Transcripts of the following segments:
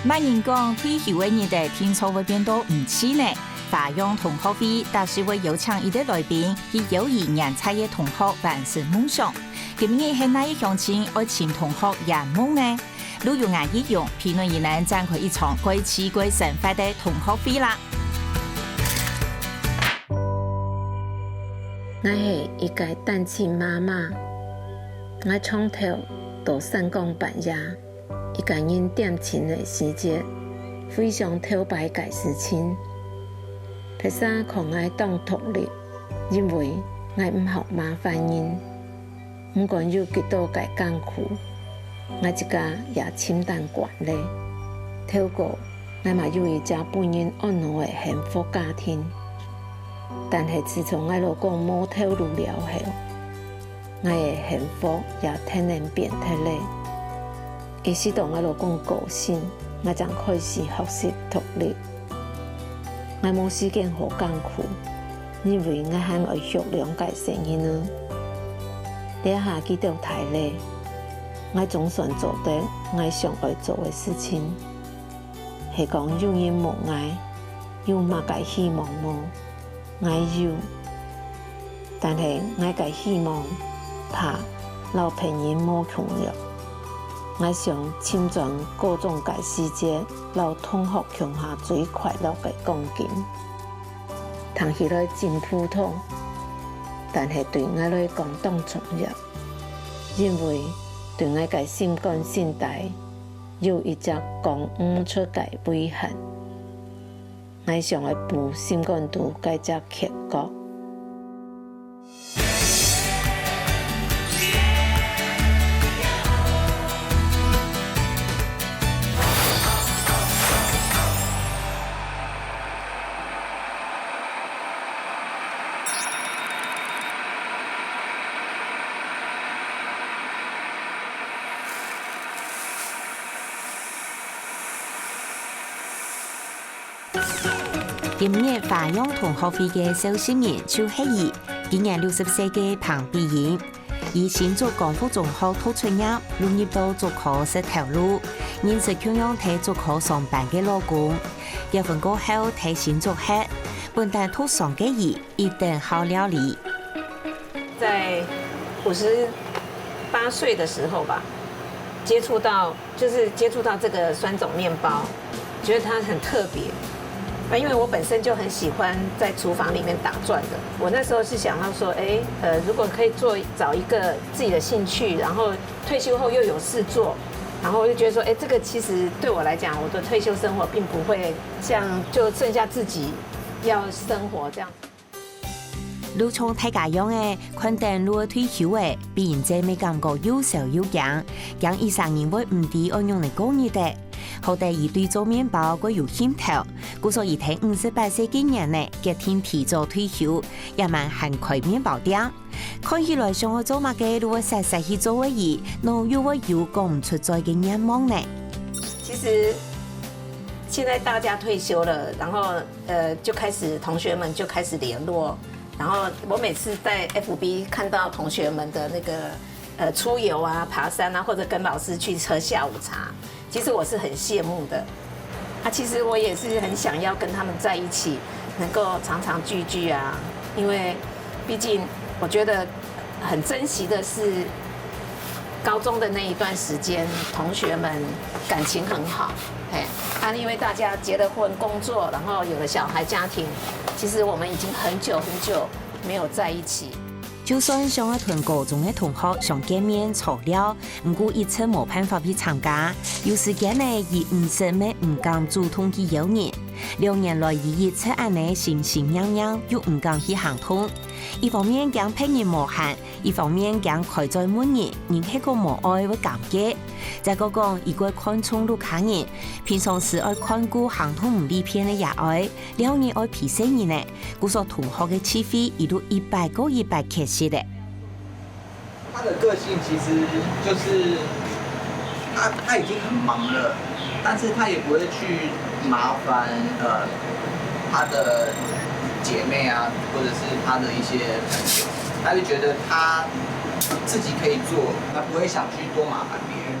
万人讲退休的人的听说会变多唔似呢。法用同学会大是会有请一啲来宾，以友谊人才嘅同学完成梦想。今年係哪一鄉親愛請同學圓夢呢？如有眼一用，評論亦能展開一場貴氣貴神快的同學會啦。我係一個單親媽媽，我從頭到3更半夜，一個人點錢的時節，非常討擺嘅事情。第三，可愛當獨立，因為我唔學麻煩人，唔管有幾多嘅艱苦，我一家也承擔慣咧。透過我嘛有一家本人安樂嘅幸福家庭，但係自從我老公冇透露了後，我嘅幸福也天然變態咧。意識到我老公高興，我就開始學習獨立。我冇時間好艱苦，因為我還愛學兩個聲音呢。呢下幾條題咧，我總算做得我想愛做嘅事情，係講有人無愛，有乜嘅希望冇，我有，但係我嘅希望怕老朋友冇重要。我想簽盡各種嘅世界，讓同學共下最快樂嘅光景。聽起來真普通，但係對我來講當重要，因為對我嘅心肝心底有一隻講唔出嘅遺憾。我想要補心肝度嘅隻缺角。今年法用同學會嘅召集人就是伊，今年60歲嘅彭碧瑩，以新竹光復中學讀出業，入入到竹科這條路，認識咁樣睇竹科上班嘅老公，結婚過後睇新竹客，本但讀上嘅伊一定好料理。在58歲的時候吧，接觸到這個酸種麵包，覺得它很特別。因為我本身就很喜歡在廚房裡面打轉的，我那時候是想到說，如果可以找一個自己的興趣，然後退休後又有事做，然後我就覺得說，這個其實對我來講，我的退休生活並不會像就剩下自己要生活這樣。如從大家樣嘅，肯定如果退休嘅，必然真未感覺有手有樣，讓醫生認為唔抵按用嚟過日的。後第二對做麵包佢有興頭，故所以睇58歲嘅人呢，決定提早退休，也蠻行開麵包店。看起來想要做乜嘅，如果實際去做嘅嘢，那又會有講唔出在嘅願望呢？其實現在大家退休了，然後就開始同學們就開始聯絡，然後我每次在 FB 看到同學們的那個出遊啊、爬山啊，或者跟老師去喝下午茶。其實我是很羨慕的，其實我也是很想要跟他們在一起，能夠常常聚聚啊。因為畢竟我覺得很珍惜的是高中的那一段時間，同學們感情很好。因為大家結了婚、工作，然後有了小孩、家庭，其實我們已經很久沒有在一起。就算想要同高中嘅同學想見面吵了，唔過一直冇辦法去參加。有時間呢，亦唔識咩唔敢主動去邀人。2年來一直安尼心心癢癢，又唔敢去行通。一方面驚別人無限，一方面驚開在滿人，人係個無愛會感激。再講如果看重路卡人，平常時愛看顧行通唔理偏嘅也愛，2年愛皮死人呢，故所同學嘅氣氛一路100個100開始的。他的個性其實就是他已經很忙了，但是他也不會去麻煩他的姐妹啊，或者是他的一些朋友，他就覺得他自己可以做，他不會想去多麻煩別人。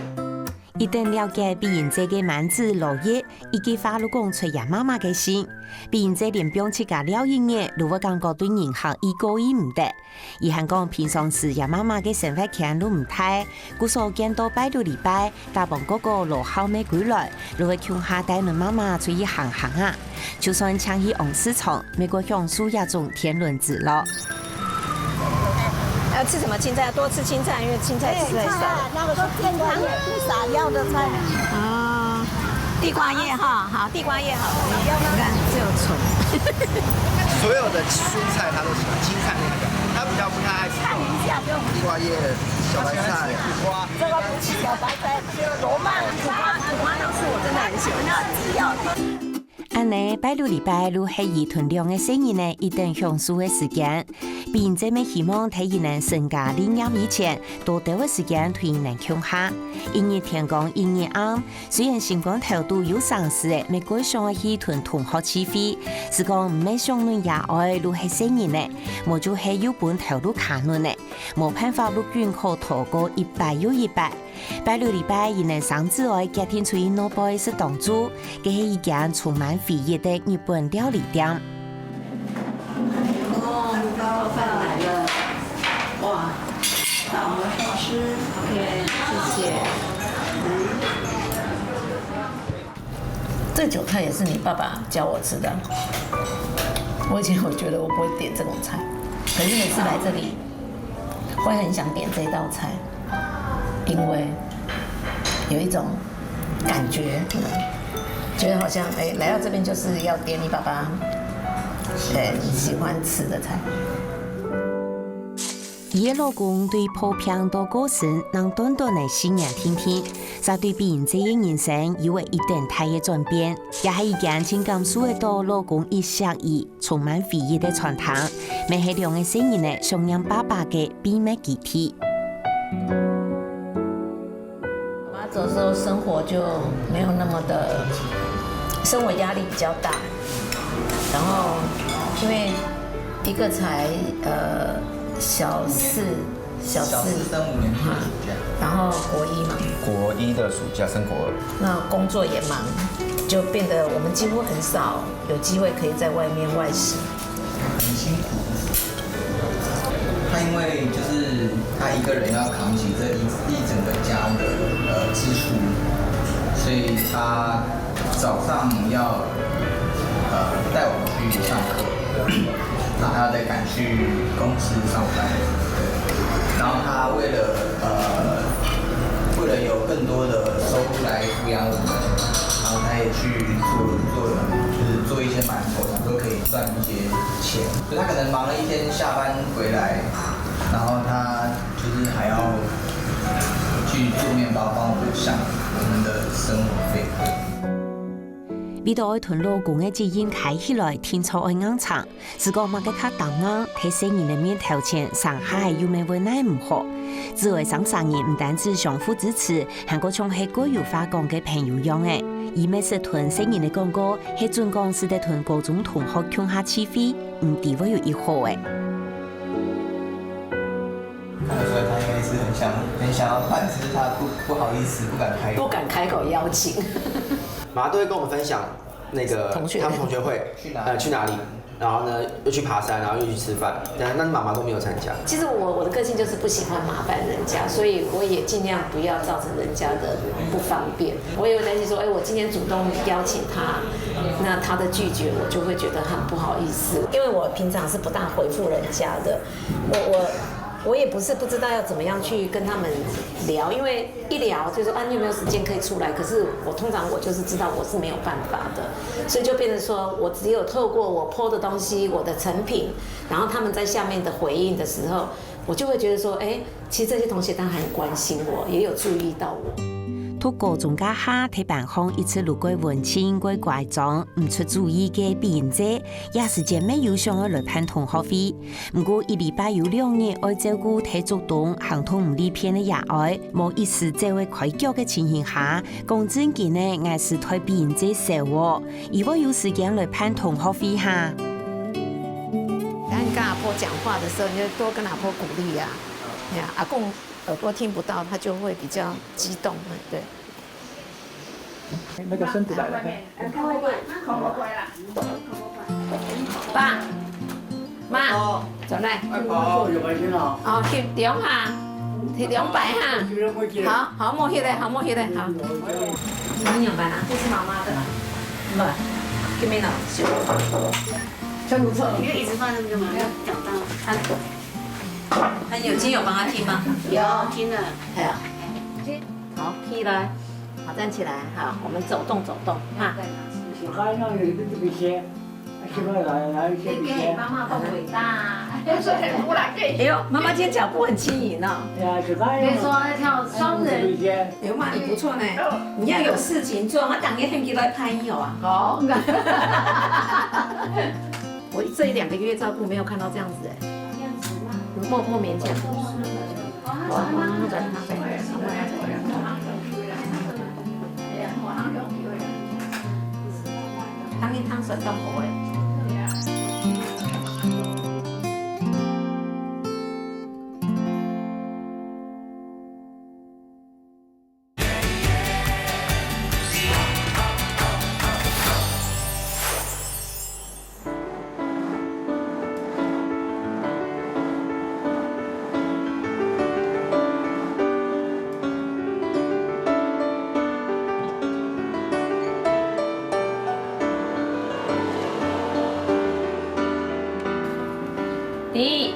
一旦了解比人这个名字落叶，以及法律讲出爷妈妈的心，比人这连表起个了一眼，如果感觉对人行一过意唔得，伊还讲平常时爷妈妈的生活强都唔太，故所见到拜六礼拜，大帮哥哥落后没归来，如果穷下带恁妈妈出去行行啊，就算抢去红市场，美国享受一种天伦之乐。吃什么青菜？多吃青菜，因为青菜吃太少。那个是健康的不撒药的菜。哦，地瓜叶哈，好，地瓜叶好。你看，只有虫。所有的蔬菜他都喜欢，青菜那个，他比较不太爱吃。看一下，地瓜叶、小白菜、苦瓜。这个不是小白菜，罗曼苦瓜那是我真的很喜欢，那只要。安尼拜六礼拜如系伊囤量的生意呢，一定享受的时间。比人这么希望睇伊能增加领养以前，多多的时间推伊能穷下。一日天光，一日暗。虽然星光头都有上市的，美国上去囤同学起飞，是讲唔咩上论也爱如系生意呢，冇就系有本头路卡论呢，冇办法陆军可逃过100又100。拜六礼拜，伊能上之外，隔天出去诺贝是当主，这是一间充满回忆的日本料理店。哦，包饭来了，哇，好好吃 ，OK， 谢谢。这韭菜也是你爸爸教我吃的。我以前我觉得我不会点这种菜，可是每次来这里，会很想点这道菜。因为有一种感觉，觉得好像来到这边就是要点你爸爸喜欢吃的菜。伊的老公对普遍多歌声，让短短的4年听听，才对比人这一人生有了一定大的转变，也是一件情感属的到老公一相依、充满回忆的传统。每系两个生意呢，想让爸爸的秘密集体。走的时候生活就没有那么的，生活压力比较大，然后因为一个才小四升5年级的暑假，然后国1嘛，国1的暑假升国2，那工作也忙，就变得我们几乎很少有机会可以在外面外食，很辛苦。他因为就是他一个人要扛起这一整个家的支出，所以他早上要带我们去上课，然后他要再赶去公司上班，然后他为了有更多的收入来抚养我们，然后他也去做一些馒头，想说可以赚一些钱。所以他可能忙了一天，下班回来，然后他就是还要去做面包，帮我们想我们的生活费。味道爱同老公的基因开起来，天初爱硬唱，是个马个卡当硬，睇生意的面头前，上海有咩为奈唔好。只为上3年唔单止相互支持，还个像系国有化讲嘅朋友样诶。伊每次同生意的广告，系准讲是在同高中同学穷下起飞，唔地位有一好诶。看得出来，他应该是很想要办，只是他不好意思，不敢开口邀请。马上都会跟我们分享那个他们同学会去哪里，然后呢又去爬山，然后又去吃饭，但妈妈都没有参加。其实我的个性就是不喜欢麻烦人家，所以我也尽量不要造成人家的不方便。我也会担心说，我今天主动邀请他，那他的拒绝我就会觉得很不好意思，因为我平常是不大回复人家的，我也不是不知道要怎么样去跟他们聊，因为一聊就说你有没有时间可以出来？可是我通常就是知道我是没有办法的，所以就变成说我只有透过我 po 的东西，我的成品，然后他们在下面的回应的时候，我就会觉得说，其实这些同学他很关心我，也有注意到我。托高中家下睇办方一次路过文青过怪状，唔出主意嘅必然者，也是件咩有想来攀同学费。不过1礼拜有2日爱照顾体足动行通唔理片嘅也爱，冇一时这位快脚嘅情形下，讲真嘅呢，硬是推必然者少喎。如果有时间来攀同学费哈。然后你跟阿婆讲话的时候，你就多跟阿婆鼓励呀。阿公耳朵听不到，他就会比较激动，对。那个孙子来了。爸妈，转来。哦，有白天啊。哦，翕中哈，翕中白哈。好，好摸起来，好摸起来，好。你用班啊？这是妈妈的啦。不，这边呢，修。真不错。因为一直放那个嘛，要找到。他有今有帮他听吗？有听了。还有。好，起来，好站起来，好，我们走动走动，哈。小孩那有一个这个先，现在来先比先。妈妈好伟大，哎呦，妈妈今天脚步很轻盈哦。对啊，小孩。别说跳双人。刘妈，你不错呢，你要有事情做，我当天很给来拍你哦。好。我这1、2个月照顾没有看到这样子哎，默勉强。汤一汤水都好诶。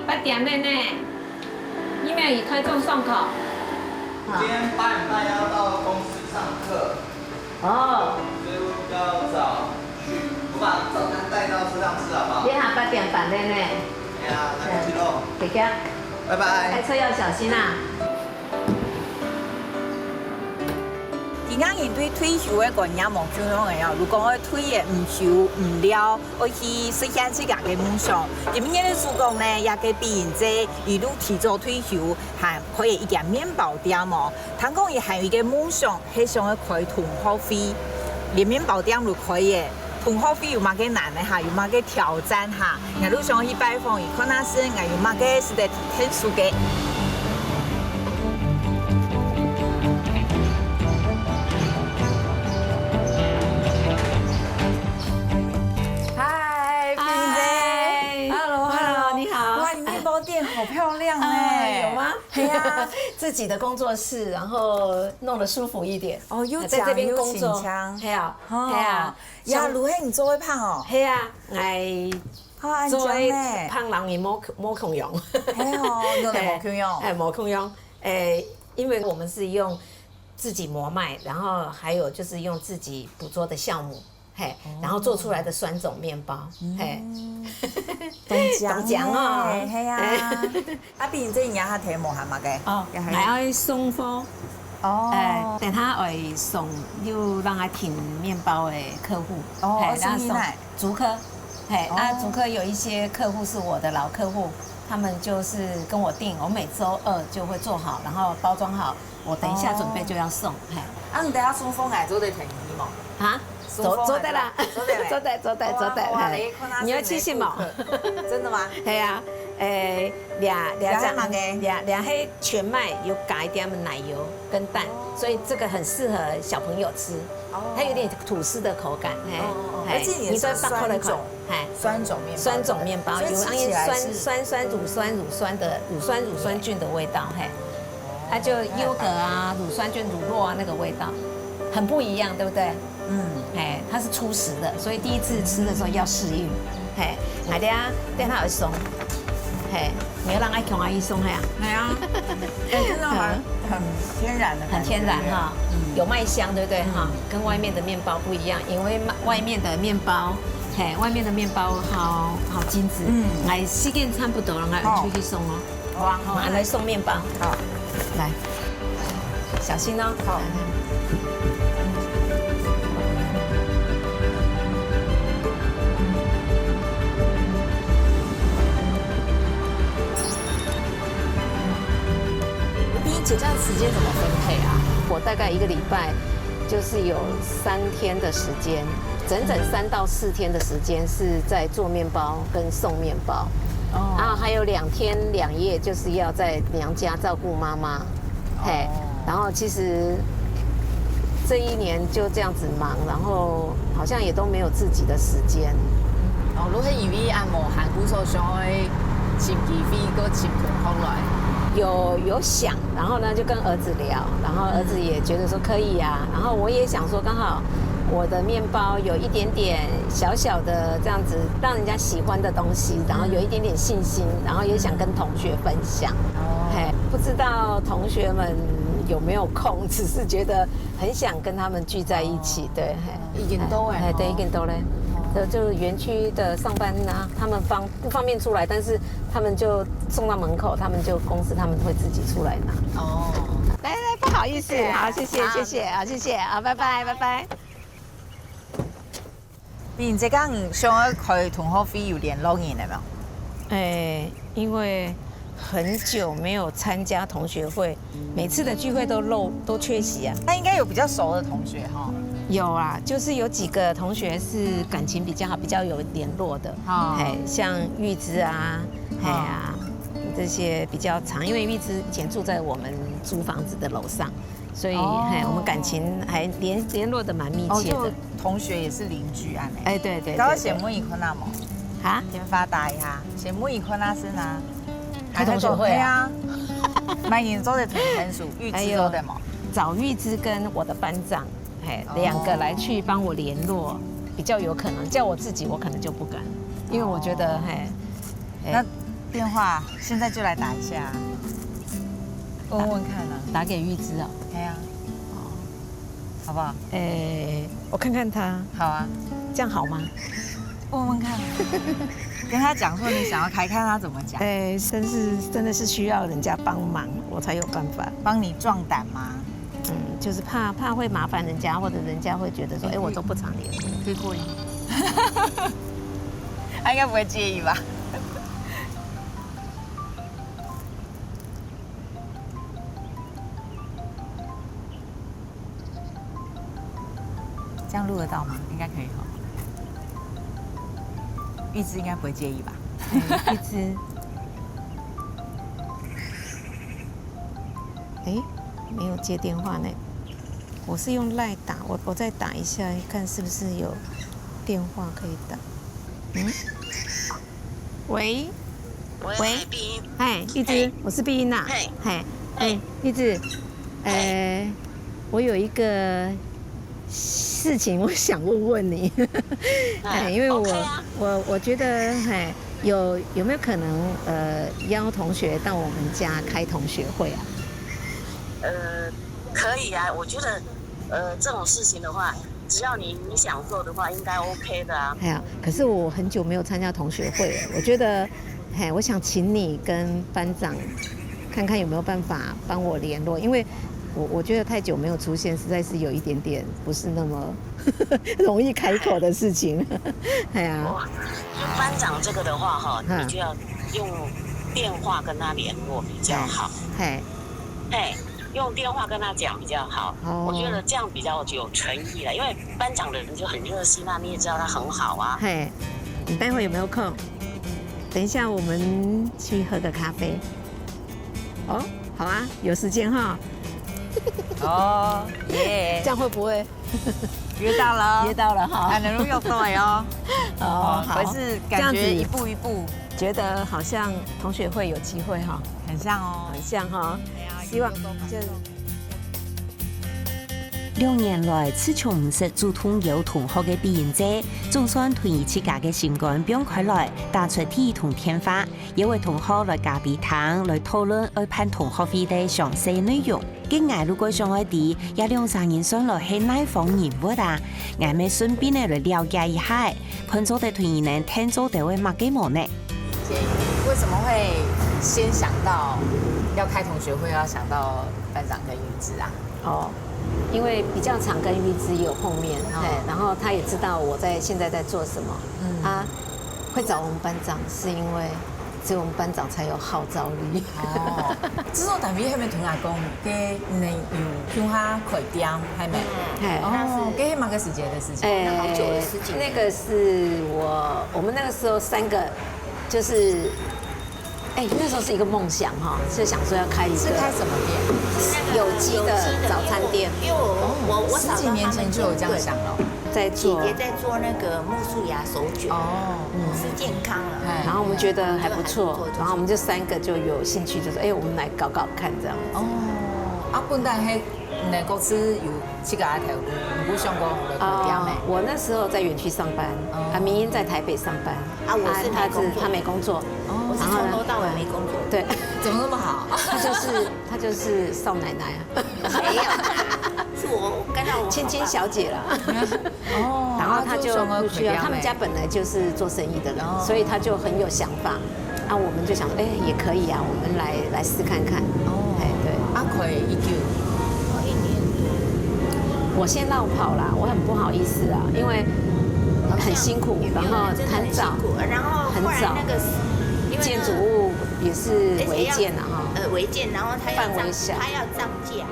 8点了呢，你没有以开中送口。今天8点半要到公司上课，哦。所以我比较早去，我把早餐带到车上吃好不好？你下8点半了呢。对啊，那就去喽。姐姐，拜拜。开车要小心啊。而家人对退休的观念冇怎样嘅啊？如果我退嘅唔休唔了，我去实现自家嘅梦想。今年的主讲呢，也给比人这一路提早退休，还开一间面包店哦。他讲伊还有一个梦想，係想要开囤货费，连面包店都可以。囤货费有乜嘅难的哈？有乜嘅挑战哈？我都想去拜访，伊看那是我有乜嘅是得很熟嘅。好漂亮哎！有吗？对呀，自己的工作室，然后弄得舒服一点。哦，又在这边又工作，系啊，系啊。呀，如嘿，你做会胖哦？系啊，我做呢，胖人也冇空用。系哦，用嚟冇空用。哎，冇空用。因为我们是用自己磨麦，然后还有就是用自己捕捉的酵母。嘿，然后做出来的酸种面包，嘿，懂讲哦，嘿呀，啊，比这人家题目係乜嘅？哦，还要送貨，哦，等他会送又让他订面包的客户，哦，然后送竹科，嘿，竹科有一些客户是我的老客户，他们就是跟我订，我每周2就会做好，然后包装好，我等一下准备就要送，嘿，啊，你等下送貨嚟做得停啲冇？啊？走的啦，走的，你要去信吗？真的吗？对啊，两黑全麦有加一点奶油跟蛋，所以这个很适合小朋友吃，它有点吐司的口感，而且你是酸种，酸种面包，有乳酸菌的味道，嘿，它就优格啊、乳酸菌、乳酪啊那个味道，很不一样，对不对？它是初食的，所以第一次吃的时候要适应。我等下会松，你要让爱穷阿姨松呀。真的很天然的，很天然哈，有麦香，对不对哈？跟外面的面包不一样，因为外面的面包，外面的面包好精致。来时间差不多了，我出去送哦。哇，我来送面包。好，来，小心哦。好。这样时间怎么分配啊？我大概1个礼拜，就是有3天的时间，整3到4天的时间是在做面包跟送面包，还有2天2夜就是要在娘家照顾妈妈，然后其实这一年就这样子忙，然后好像也都没有自己的时间。哦，如果以为按摩韩国所想的请机飞个请同学来，有想，然后呢就跟儿子聊，然后儿子也觉得说可以啊，然后我也想说刚好我的面包有一点点小小的这样子让人家喜欢的东西，然后有一点点信心，然后也想跟同学分享。嘿，不知道同学们有没有空，只是觉得很想跟他们聚在一起。对，已经都哎，对，已经都嘞。就园区的上班啊，他们不方便出来，但是他们就送到门口，他们就公司他们会自己出来拿。哦，来，不好意思，好，谢谢，好，谢谢，好，拜拜。你这讲想要开同学会有联络你了没有？因为很久没有参加同学会，每次的聚会都缺席啊。那应该有比较熟的同学哈？有啊，就是有几个同学是感情比较好，比较有联络的。像玉芝啊，这些比较长，因为玉芝以前住在我们租房子的楼上，所以我们感情还联络的蛮密切的。同学也是邻居啊。对。刚刚写木以坤那么啊，先发达一下，写木以坤那是呢，开同学会啊。蛮严重的同分数，玉芝做的嘛。找玉芝跟我的班长。两个来去帮我联络，比较有可能。叫我自己，我可能就不敢，因为我觉得那电话现在就来打一下，问看啊。打给玉芝哦。好不好？我看看他。好啊。这样好吗？问看。跟他讲说你想要开，看他怎么讲。真的是需要人家帮忙，我才有办法。帮你壮胆吗？就是怕会麻烦人家，或者人家会觉得说，我都不常联络，可以过瘾。他应该不会介意吧？这样录得到吗？应该可以哈。玉芝应该不会介意吧？玉芝，没有接电话呢。我是用赖打，我再打一下，看是不是有电话可以打。喂，碧英，玉芝，我是碧英呐。玉芝，我有一个事情我想问你，因为我觉得有没有可能邀同学到我们家开同学会啊？可以啊，我觉得，这种事情的话，只要你想做的话，应该 OK 的啊。可是我很久没有参加同学会了，我觉得，我想请你跟班长看看有没有办法帮我联络，因为我觉得太久没有出现，实在是有一点点不是那么容易开口的事情。班长这个的话你就要用电话跟他联络比较好。用电话跟他讲比较好，我觉得这样比较有诚意了。因为班长的人就很热心啊，你也知道他很好啊。你待会有没有空？等一下我们去喝个咖啡。好啊，有时间哈。这样会不会约到了？约到了哈，能够对哦。好，可是感觉一步一步，觉得好像同学会有机会哈，很像哦，很像哈。希望就2年來，自從唔識做通有同學嘅畢業者，總算團兒自家嘅情感變開來，打出第一通電話，一位同學來咖啡堂來討論愛辦同學會嘅詳細內容。跟我如果想愛啲，也2-3年上來係哪方人物啊？我咪順便嚟了解一下，看做的團兒能聽做的會乜嘅麼呢？為什麼會先想到要開同學會，要想到班長跟玉芝啊？因为比较常跟玉芝有碰面，然后他也知道我现在在做什么。他会找我们班长，是因为只有我们班长才有号召力。这种单位还没同阿公，给能有向他开店，还没。给蛮个时间的事情，好久的事情。那个是我们那个时候3个，就是哎，那时候是一个梦想哈，是想说要开一个。是开什么店？有机的早餐店。因为我10几年前就有这样想了，在做。姐姐在做那个木薯芽手卷，是健康了。然后我们觉得还不错，然后我们就3个就有兴趣，就说哎，我们来搞搞看这样。哦，本来迄那公司有7个阿头，不上过我那时候在园区上班，明英在台北上班，他没工作，我是从头到尾没工作。对，怎么那么好？他就是少奶奶啊，没有，是我跟到我芊芊小姐啦。哦，然后他就不需要，他们家本来就是做生意的人，所以他就很有想法。我们就想说，哎，也可以啊，我们来试看看。哎，对。可以1年多。我先绕跑啦，我很不好意思啊，因为很辛苦，然后很早，然后很早，建筑物也是违建啊哈，违建，然后他要涨价。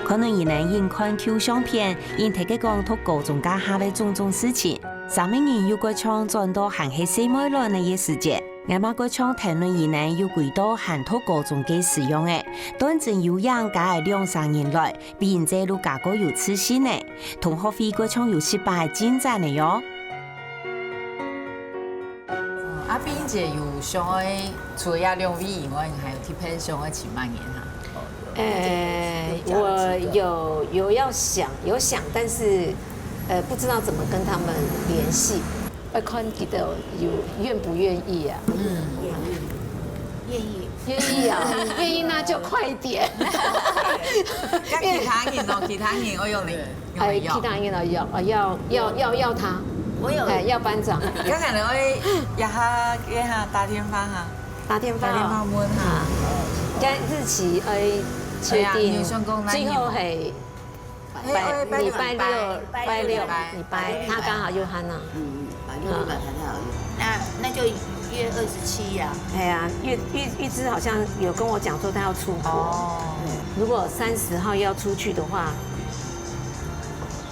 可能以前因看 Q 相片，因睇嘅講讀高中家下嘅種事情，上面人有個唱轉到行起4妹輪嘅時節。我媽個唱談論以內有幾多hand讀高中嘅使用嘅，當真有樣假係2-3年來，比現在路價個有次新嘅，同學會個唱有失敗進展嘅喲。比現在有上嘅，除了2位以外，還有貼片上嘅7萬元哈。我有有想，但是不知道怎么跟他们联系。看记得有愿不愿意啊？愿意啊，愿意那就快点。其他人我用你，其他人要他，我有要班长。刚才我一下打电话哈，打电话问哈，跟日期确定，最后系礼拜六，他刚好就他那。6日才好用，那就月27呀。哎呀，玉芝好像有跟我讲说他要出国，如果30号要出去的话，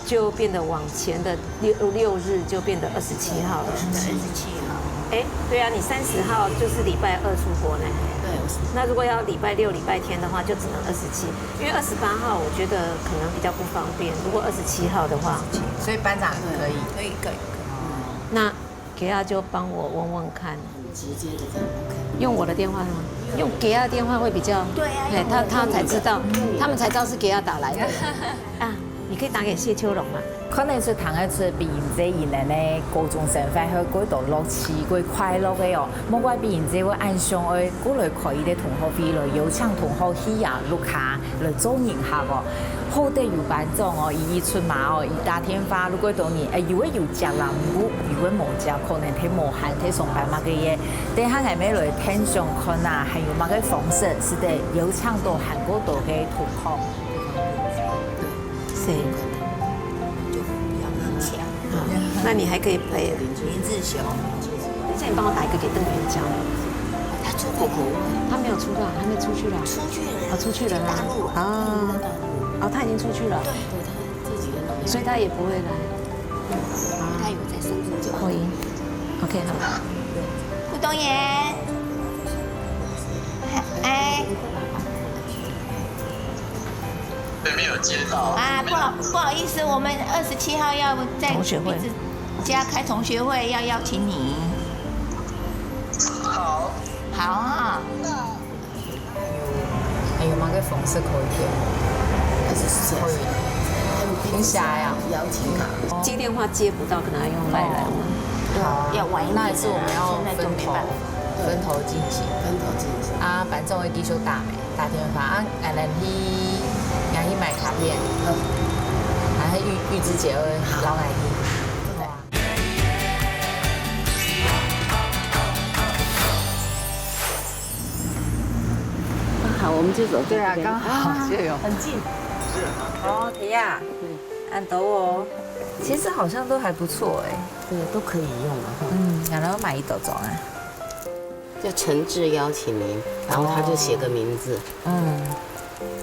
就变得往前的6日就变得27号了。27号。哎，对啊，你30号就是礼拜2出国呢。对。那如果要礼拜6、礼拜天的话，就只能27，因为28号我觉得可能比较不方便。如果27号的话，所以班长可以。那给他就帮我问问看，直接的这样用我的电话吗？用给他的电话会比较，对啊，他才知道，他们才知道是给他打来的啊。你可以打给谢秋荣啊。可能是谈一次比現在呢高中生翻去嗰度樂趣、嗰快樂嘅哦，冇怪比現在會按上去嗰類可以嘅同學會來邀請同學去啊錄下來做研下個，好得有班長哦，伊出馬哦，伊打電話如果到你如果有食南菇，如果冇食可能睇無限睇上班乜嘅嘢，等下係咩來聽上看啊，還有乜嘅方式是得邀請到韓國度嘅同學。谁？那你还可以陪林志雄。等一下，你帮我打一个给邓元娇。他出国了？他没有出来，还没出去了。出去了。出去了。大陆。他已经出去了。对，他这几个人。所以他也不会来。他有在上课。扩音。OK， 好。胡东岩。没有接到啊，不好意思，我们27号要在同学会家开同学会，要邀请你。好。好啊。还有乜嘅方式可以嘅？可以。挺瞎呀，邀请卡。接电话接不到，可能要用赖来问。好，要晚一点。那一次我们要分头进行。啊，班长会继续打电话啊，去买卡片，还是玉芝姐会老爱听。好，我们就走。对啊，刚好就有。很近。哦，提亚，按抖哦。其实好像都还不错哎。对，都可以用了。然后买一斗种啊。就诚挚邀请您，然后他就写个名字。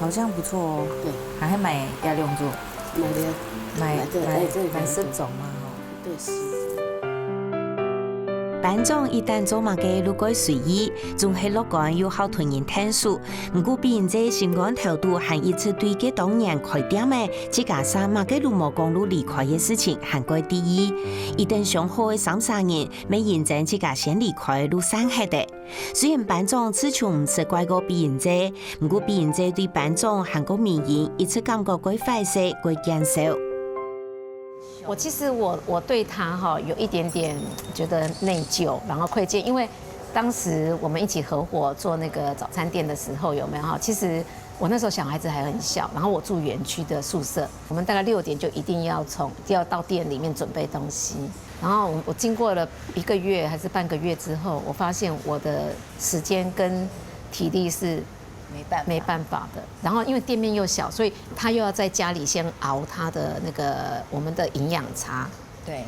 好像不错哦。对，还买要用做。买10种嘛。对，10。班长一旦做嘛嘅如果随意，总系乐观又好团人听数。不过比人这情感态度还一次对嘅当年开点嘅，自家上嘛嘅路毛公路离开嘅事情涵盖第一。一旦上好嘅3-4年，没认真自家先离开路上系的。虽然班长此前唔是怪过比人这，不过比人这对班长韩国民营一次感觉归坏事归减少。其实我对他有一点点觉得内疚，然后愧疚，因为当时我们一起合伙做那个早餐店的时候，有没有其实我那时候小孩子还很小，然后我住园区的宿舍，我们大概6点就一定要到店里面准备东西。然后我经过了1个月还是半个月之后，我发现我的时间跟体力是没办法的。然后因为店面又小，所以他又要在家里先熬他的那个我们的营养茶。对，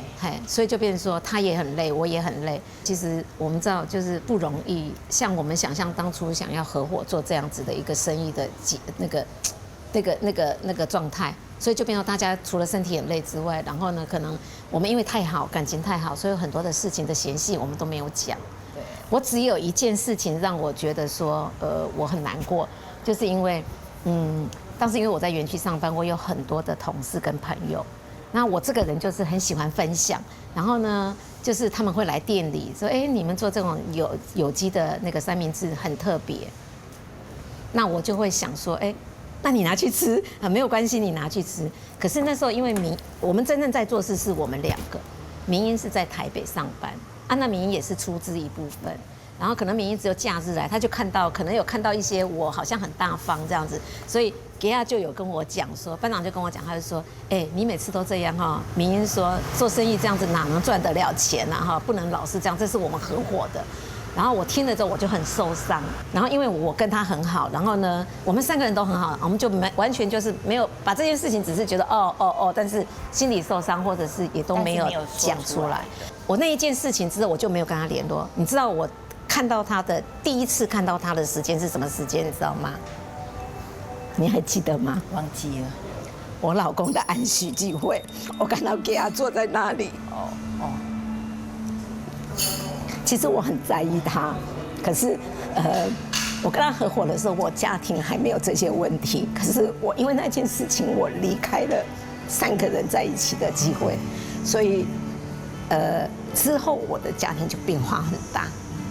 所以就变成说他也很累，我也很累。其实我们知道就是不容易，像我们想象当初想要合伙做这样子的一个生意的那个状态。所以就变成大家除了身体很累之外，然后呢，可能我们因为太好，感情太好，所以有很多的事情的嫌隙我们都没有讲。对，我只有一件事情让我觉得说，我很难过，就是因为，当时因为我在园区上班，我有很多的同事跟朋友，那我这个人就是很喜欢分享，然后呢，就是他们会来店里说，你们做这种有机的那个三明治很特别，那我就会想说，那你拿去吃没有关系，你拿去吃。可是那时候因为我们真正在做事是我们2个，明英是在台北上班，那明英也是出资一部分，然后可能明英只有假日来，他就可能有看到一些我好像很大方这样子，所以给亚就有跟我讲说，班长就跟我讲，他就说，你每次都这样明英说做生意这样子哪能赚得了钱啊不能老是这样，这是我们合伙的。然后我听了之后我就很受伤，然后因为我跟他很好，然后呢我们3个人都很好，我们就完全就是没有把这件事情只是觉得但是心里受伤或者是也都没有讲出来。我那一件事情之后我就没有跟他联络。你知道我看到他的第一次看到他的时间是什么时间？你知道吗？你还记得吗？忘记了。我老公的安息聚会，我看到给他坐在那里。其实我很在意他，可是我跟他合伙的时候，我家庭还没有这些问题。可是我因为那件事情，我离开了3个人在一起的机会，所以之后我的家庭就变化很大。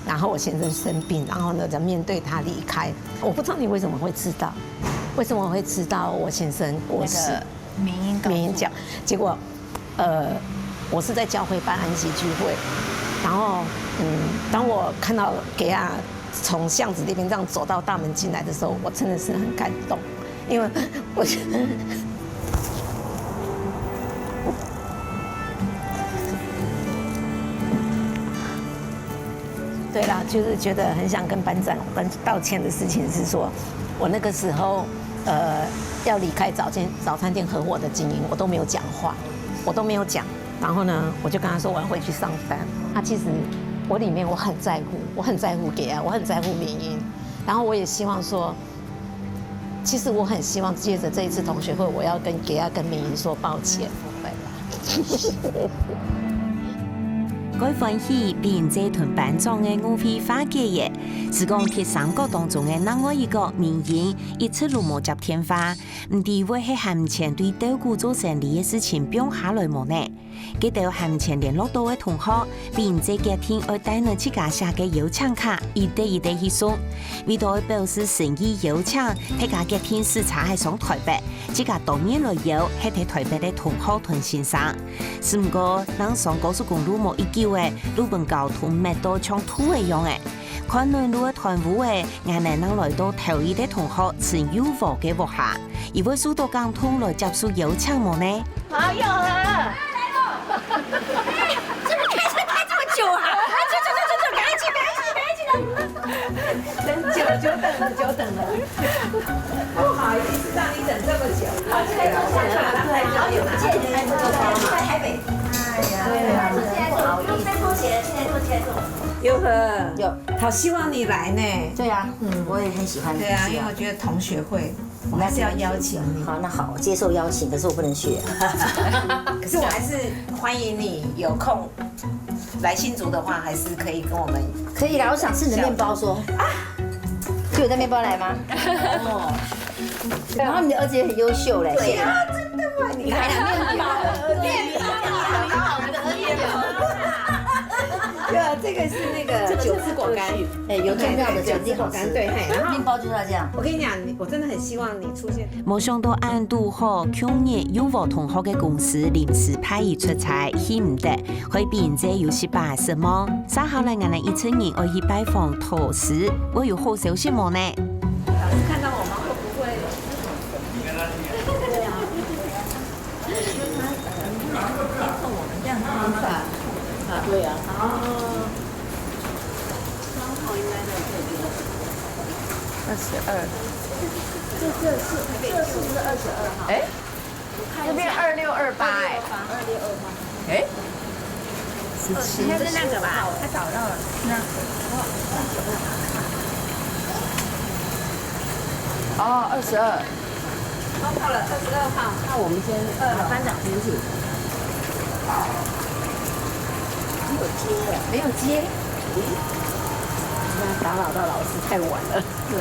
然后我先生生病，然后呢，在面对他离开，我不知道你为什么会知道，为什么我会知道我先生过世？民音讲，结果我是在教会办安息聚会。然后，当我看到给亚从巷子那边这样走到大门进来的时候，我真的是很感动，因为我觉得，对啦，就是觉得很想跟班长道歉的事情是说，我那个时候要离开早餐店合伙的经营，我都没有讲话，我都没有讲。然后呢，我就跟他说我要回去上班。其实我里面我很在乎给亚，我很在乎民音。然后我也希望说，其实我很希望借着这一次同学会，我要跟给亚跟民音说抱歉。我欢喜比人这团班长的误会化解耶，是讲铁3角当中的另外一个民营一次路无接天花，唔知会喺含前对稻谷做生意的事情变下来无呢？佢哋含前联络到的同学，比人这家庭要带呢自家写嘅邀请卡，一对去送，为到表示诚意邀请，喺家家庭视察喺上台北，自家当面来邀喺睇台北的同学团先生。是唔过，咱上高速公路冇一久嘅路本交通密到像土一样嘅。看内路嘅团务嘅，眼能来到头一的同学持有福嘅活下，而会收到交通来接受邀请冇呢？好有了。怎么开车开这么久啊？走，赶紧，久等了。不好意思让你等这么久。好，现在坐下来，好久不见，在台北。对啊，不好意思。穿拖鞋，现在坐。有好希望你来呢。对啊，我也很喜欢。对啊，因为我觉得同学会，我还是要邀请你。好，那好，我接受邀请，可是我不能学。可是我还是欢迎你有空来新竹的话，还是可以跟我们。可以啦，我想吃你的面包说。啊，就有带面包来吗？哦。然后你的儿子也很优秀嘞。对呀，真的吗？你看面包，我们的面包。对，这个是那个九字果干，哎，有重要的九字果干，对，然后面包就是要这样。我跟你讲，我真的很希望你出现。冇想到俺拄好去年有和同學嘅公司臨時派伊出差，去唔得，去變這有些巴什麼。稍後來，俺哋一群人我去拜訪陶師，我有好消息冇呢？老師看到我們會不會？對啊。接受我們這樣的方法。对啊。哦。刚好应该在这边。22。这是不是22号？哎，这边2628哎。2628。哎。应该是那个吧？他找到了。那。哦，22。超过了22号。那我们先班长先去。没有接耶，没有接。那打扰到老师太晚了。对。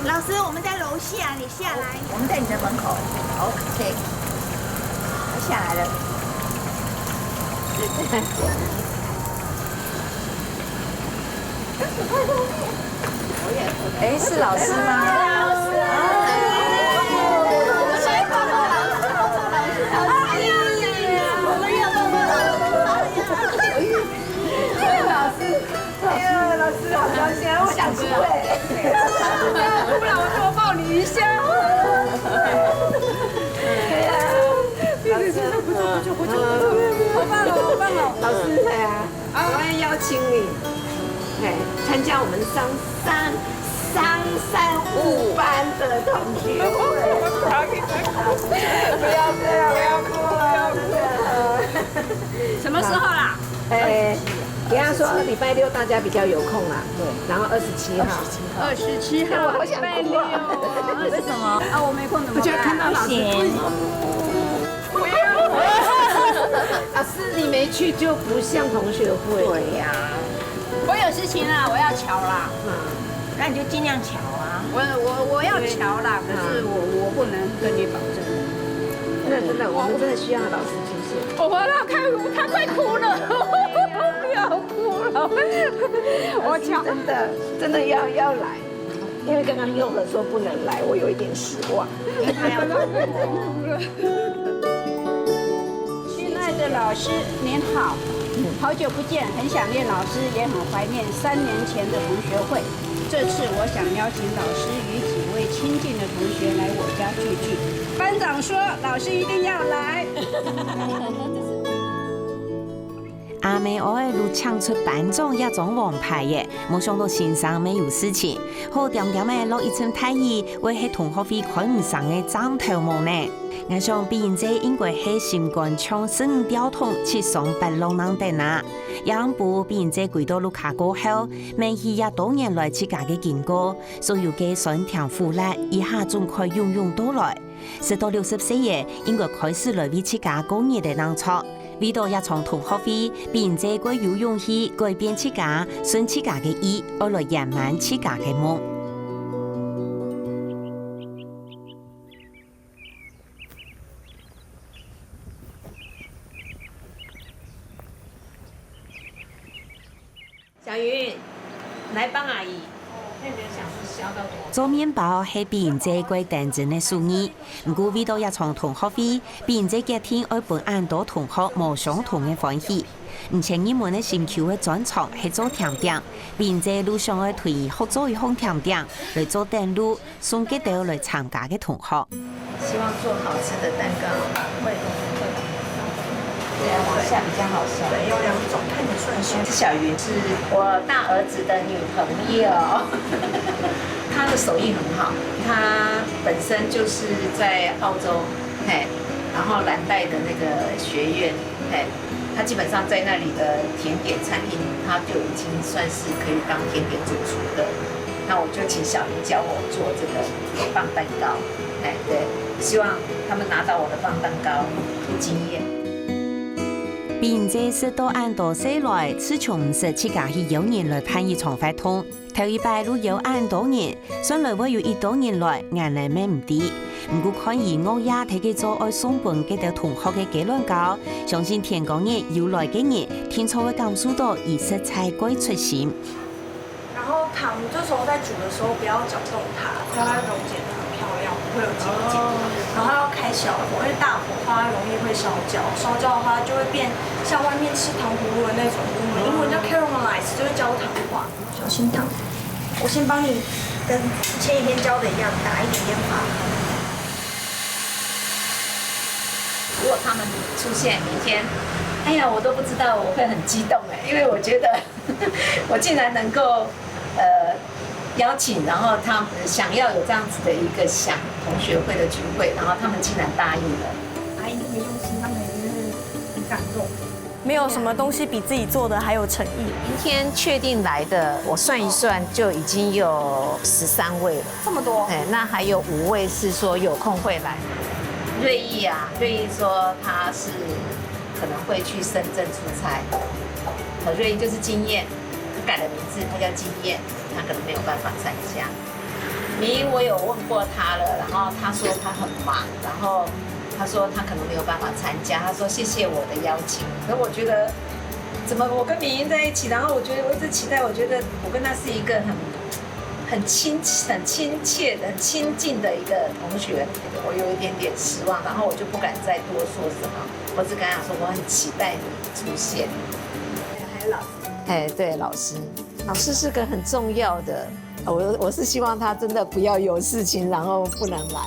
老师，我们在楼下，你下来。我们在你的门口。OK。他下来了。哎，是老师吗？老师啊！老师好高兴啊！我想哭哎，不然我多抱你一下。对呀，好棒哦，好棒哦！老师，对啊，我要邀请你，参加我们335班的同学会。不要这样，不要哭了，什么时候啦？给他说礼拜六大家比较有空啦，对，然后27号，27号，我好想哭啊！为什么？啊，我没空怎么办？我觉得看到老师不要，老师你没去就不像同学会。对呀，我有事情啦，我要瞧啦。那你就尽量瞧啊。我要瞧啦，可是我不能跟你保证。真的，我们真的需要老师出现。我要看他快哭了。不要哭了，我真的要来，因为刚刚佑和说不能来，我有一点失望。亲爱的老师您好，好久不见，很想念老师，也很怀念3年前的同学会。这次我想邀请老师与几位亲近的同学来我家聚聚。班长说老师一定要来。阿妹偶尔都抢出班长一种王牌耶，冇想到先生没有事情，好点点的落一层太医，为系同學會看唔上嘅長頭毛呢。我想必然這應該係心肝腔腎吊痛去上8浪能等啊。樣部必然這幾多路卡過後，未去也多年來自家嘅經過，所有嘅酸甜苦辣一下仲可以用到來。直到60歲嘅應該開始來為自家過年嘅當初。為到也從同學會，並且佢有勇氣改變自家、順自家嘅意，而來圓滿自家嘅夢。小云，來幫阿姨。做面包係變這個單純嘅生意，唔過為到一場同學會，變這幾天愛本安多同學冇相同嘅歡喜。唔像你們嘅新橋嘅專長係做甜點，變這路上愛推合作一項甜點來做登錄，送給到來參加嘅同學。希望做好吃的蛋糕，會。这样往下比较好笑。对，有2種，看你順序。小云是我大兒子的女朋友，她的手藝很好，她本身就是在澳洲，然後藍帶的那個學院，她基本上在那裡的甜點餐廳，她就已經算是可以當甜點主廚的。那我就请小林教我做这个棒蛋糕，哎，对，希望他们拿到我的棒蛋糕的经验。并且是到按多岁来，始终唔是去家去有人来攀一场发通。头一摆如有按多年，算来会有一多年来眼泪咩唔低。唔过看以我也睇佢做愛送本嘅條同學嘅結論高，相信天光日要來嘅日，天初會感受到以色菜歸出現。然後糖這時候在煮的時候不要攪動它，讓它溶解得很漂亮，不會有結晶。然後要開小火，因為大火的話容易會燒焦，燒焦的話就會變像外面吃糖葫蘆的那種英文叫 caramelize，就是焦糖化。小心糖，我先幫你跟前一天教的一樣打一點點發湯。如果他们出现明天，哎呀，我都不知道，我会很激动哎，因为我觉得我竟然能够邀请，然后他们想要有这样子的一个同学会的聚会，然后他们竟然答应了。阿姨那么用心，他们一定是很感动。没有什么东西比自己做的还有诚意。明天确定来的，我算一算就已经有13位了。这么多？哎，那还有5位是说有空会来。瑞意啊，瑞意说他是可能会去深圳出差。瑞意就是经验，他改了名字，他叫经验，他可能没有办法参加。明我有问过他了，然后他说他很忙，然后他说他可能没有办法参加，他说谢谢我的邀请。可我觉得，怎么我跟明英在一起，然后我觉得我一直期待，我觉得我跟他是一个很亲切的、很亲近的一个同学，我有一点点失望，然后我就不敢再多说什么，我只跟他说我很期待你出现。还有老师，哎，对，老师是个很重要的，我是希望他真的不要有事情，然后不能来。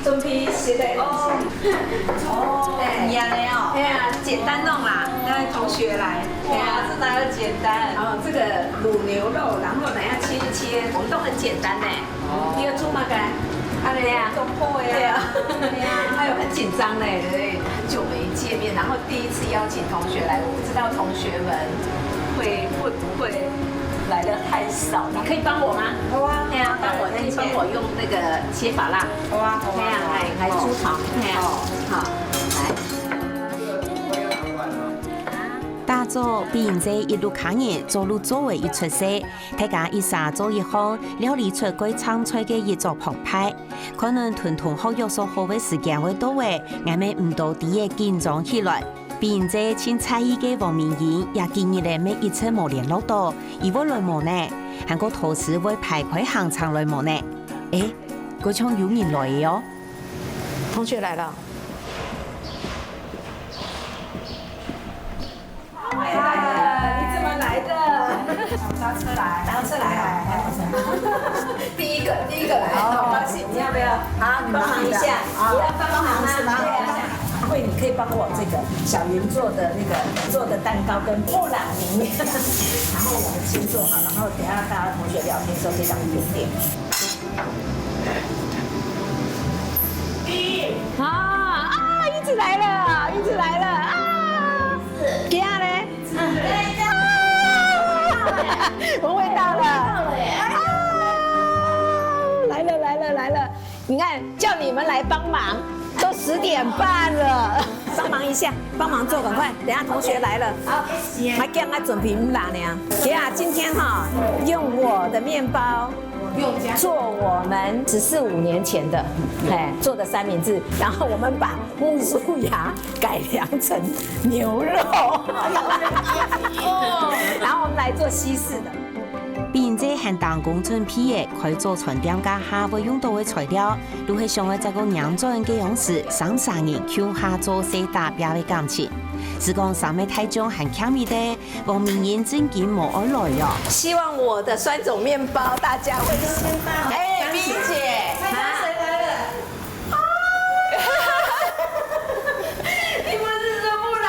准备写的一样的哦。对啊，简单弄啦，让同学来。对啊，这哪有简单？这个卤牛肉，然后等下切一切，我们都很简单呢。你有做吗？该？对呀，都破呀。对啊，还有很紧张嘞，对不对？很久没见面，然后第一次邀请同学来，我不知道同学们会不会来的太少，你可以帮我吗？好啊，对啊，帮我用那个切法啦。好啊，好啊，来猪肠，对啊，好，来。打造比现在一路卡人做路作为一出色，大家一沙做一行，料理出贵创菜嘅一座澎湃。可能同學有所好嘅時間會到位，我們唔到啲嘢緊張起來。比現在請參與嘅黃明賢也建議咧，每一次冇聯絡到，而會來冇呢？韓國同事會排開行程來冇呢？誒，嗰場有人來嘅哦，同學來了。你怎么来的？搭车来，搭车来啊！第一个来，好高兴，你要不要？好，你帮忙一下，也要帮忙是吗？慧，你可以帮我这个小云做的做的蛋糕跟布朗尼，然后我们先做好，然后等下大家同学聊天的时候可以当甜点。一直来了，一直来了啊！给啊嘞！闻味道了！来了！你看，叫你们来帮忙，都10点半了，帮忙一下，帮忙做，赶快！等下同学来了，好，还给俺准备唔啦呢？给啊，今天用我的面包。做我们14、15年前的，做的三明治，然后我们把木薯芽改良成牛肉，然后我们来做西式的。并且还当工程批的开做船店家下会用到的材料，都是想要这个酿造的样式，上3年求下做些达标的感情。是讲上面太重很强烈的，王明英真经无而来哟。希望我的酸种面包大家会喜欢。哎，冰姐，谁来了？你不是说不来？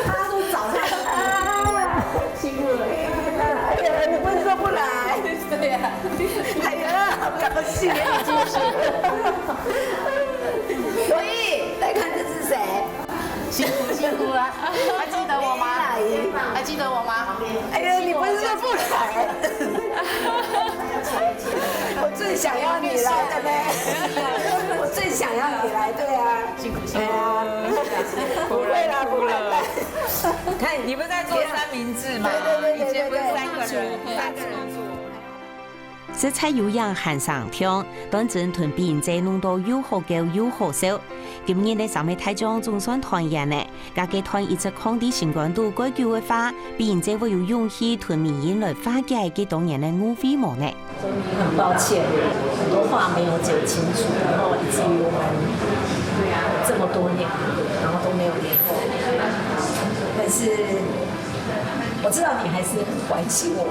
他都早上辛苦了。哎呀，你不是说不来？对呀。哎呀，好高兴，你继续。罗毅，来看这是谁？辛苦了，还记得我吗？还记得我吗？哎呀，你不是说不来？我最想要你来的呢，我最想要你来，对啊。辛苦。不会啦，不会啦。看，你不是在做三明治吗？对，以前不是3个人做。食材有样很上听，但真团变在弄到又好高又好收。今年的上面台中总算团圆呢，家己团一直抗地新冠度改革的话，变在会有勇气团民营来化解给当年的误会模呢。所以很抱歉，很多话没有讲清楚，然后以至于我们这么多年，然后都没有联络。但是我知道你还是很关心我。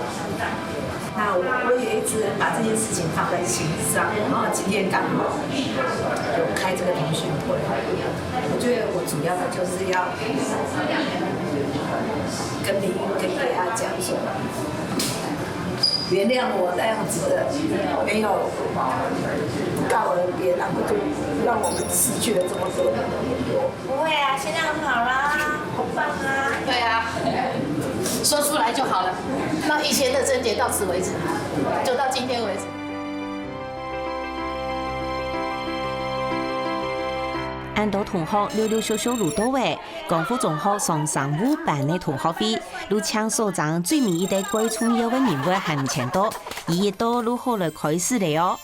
那我也一直把这件事情放在心上，然后今天刚好有开这个同学会，我觉得我主要的就是要跟李英跟大家讲说，原谅我那样子的没有告而别，然后就让我们失去了这么多年的联络。不会啊，现在很好啦，好棒啊！对啊，说出来就好了。那以前的贞洁到此为止，就到今天为止。按到同学溜溜小小路到位，光复中学上5班的同学会，如抢所长最迷一代贵重要的人物很前多，一到如何来开始了哟。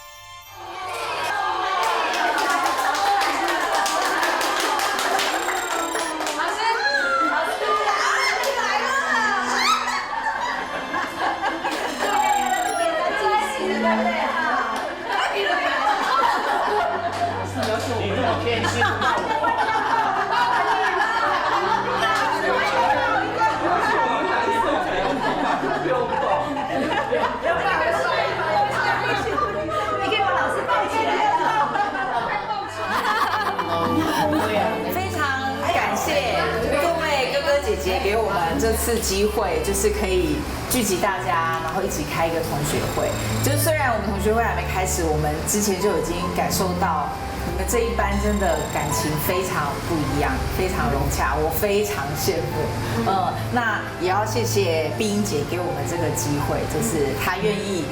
姐给我们这次机会，就是可以聚集大家，然后一起开一个同学会。就是虽然我们同学会还没开始，我们之前就已经感受到你们这一班真的感情非常不一样，非常融洽，我非常羡慕。那也要谢谢碧英姐给我们这个机会，就是她愿意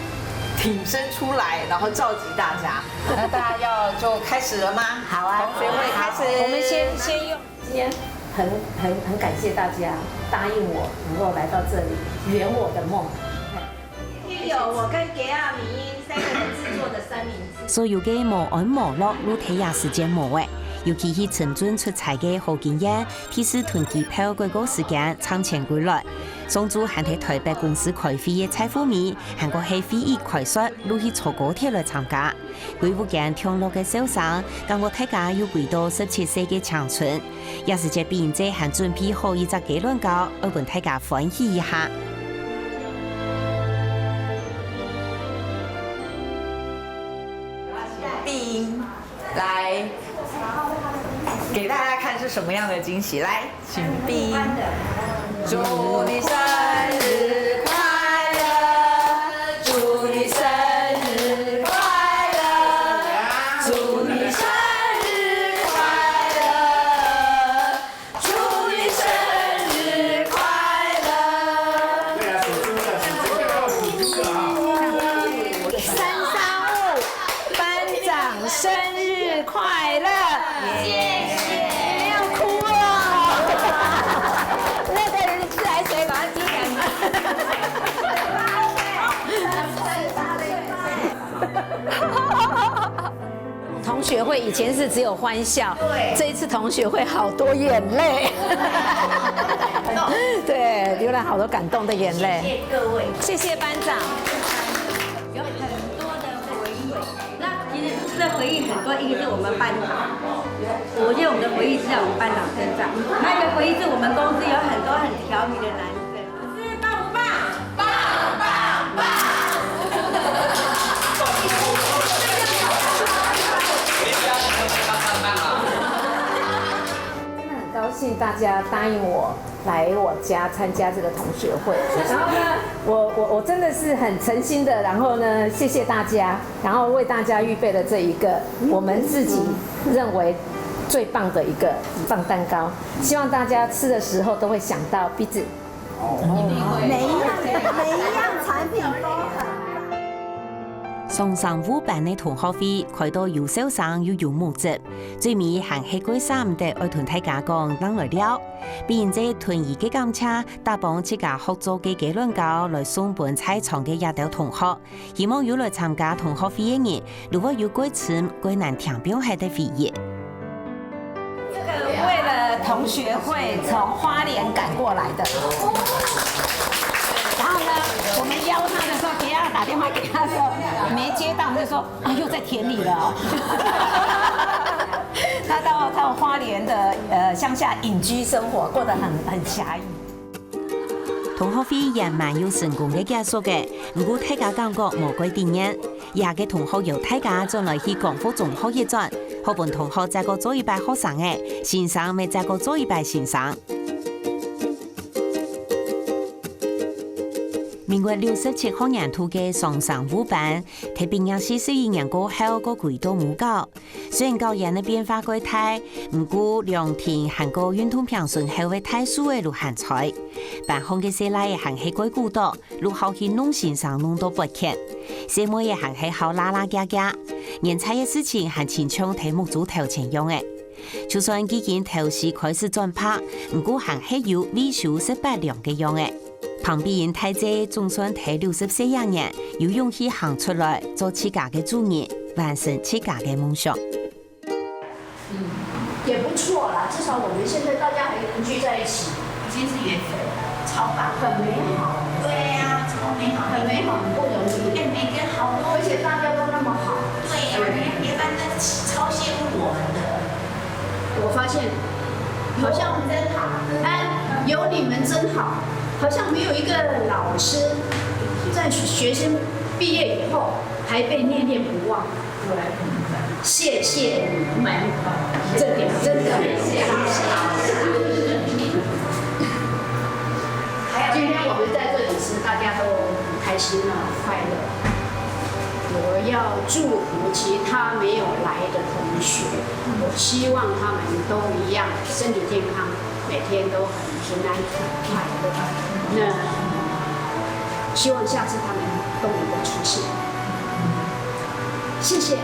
挺身出来，然后召集大家。那大家就开始了吗？好啊，同学会开始。我们先用今天。很感谢大家答应我能够来到这里圆我的梦。有我跟给亚米3个人制作的三明治。所有嘅无安无乐，如体验时间无诶，尤其是陈准出彩嘅好经验，提示囤机票嗰个时间仓前归来。上周还喺台北公司开会嘅蔡富美，韩国系会议快速，路去坐高铁来参加。贵妇间听落嘅小生，感觉大家有回到17岁嘅青春，也是只变者还准备好一只结论稿，要让大家欢喜一下。碧英来给大家看是什么样的惊喜，来，请碧英。祝你生日快乐，祝你生日快乐，祝你生日快乐，祝你生日快乐。对啊，数猪的，数猪的啊。335，班长生日快乐！谢谢。不要哭了。那个人自来水把它滴两下。同学会以前是只有欢笑，这一次同学会好多眼泪。动。对，流了好多感动的眼泪。谢谢各位，谢谢班长。有很多的回忆，那其实这回忆很多，一个是我们班长，我觉得我们的回忆是在我们班长身上，还有一个回忆是我们公司有很多很调皮的男生。老师棒不棒？棒棒棒！真的很高兴大家答应我来我家参加这个同学会，然后呢，我真的是很诚心的，然后呢，谢谢大家，然后为大家预备了这一个我们自己认为最棒的一个棒蛋糕，希望大家吃的时候都会想到鼻子。每一样产品都很。上上午办的同學會，開到有小生又有木質，最尾行起過三的愛同大家講等來了，並且團兒嘅感謝，打幫自家合作嘅幾輪教來送本採藏嘅一道同學，希望有來參加同學會嘅人，如果有過次過難聽表係的回憶。為了同學會從花蓮趕過來的，然後呢，我們邀他的時候，給他打電話給他說沒接到，我們就說啊又在田裡了哦。他到花蓮的鄉下隱居生活，過得很惬意。同學會也蠻有成功嘅結束嘅，如果大家感覺無鬼點樣，廿個同學由大家將來去廣福中學一轉，學本同學再個做一排學生嘅，先生咪再個做一排先生。民國67學年度嘅上上午班，睇畢業41年過後個軌道冇高，雖然教研嘅變化過大，唔過兩天韓國運動評審後嘅大數嘅路行賽，班紅嘅細拉行起過古道，路後去弄先生弄到不見，細妹也行起好拉拉架架，人才嘅事情係前槍題目組頭前用嘅。就算已經頭時開始轉拍，唔過行起有維修18兩嘅用嘅。旁邊太姐總算睇64年，有勇氣行出來做自家嘅主人，完成自家嘅夢想。也不錯啦，至少我們現在大家還能聚在一起，已經是緣分，超棒，很美好。對呀，超美好，很美好，很不容易。每個好多，而且大家都那麼好。對呀，別班的超羨慕我們的。我發現，好像真好，有你們真好。好像沒有一個老師在學生畢業以後還被念念不忘。謝謝你們，這點真的謝謝。今天我們在這裡是大家都開心了，快樂。我要祝福其他沒有來的同學，我希望他們都一樣身體健康，每天都很平安快樂。那希望下次他們都能夠出現。謝謝。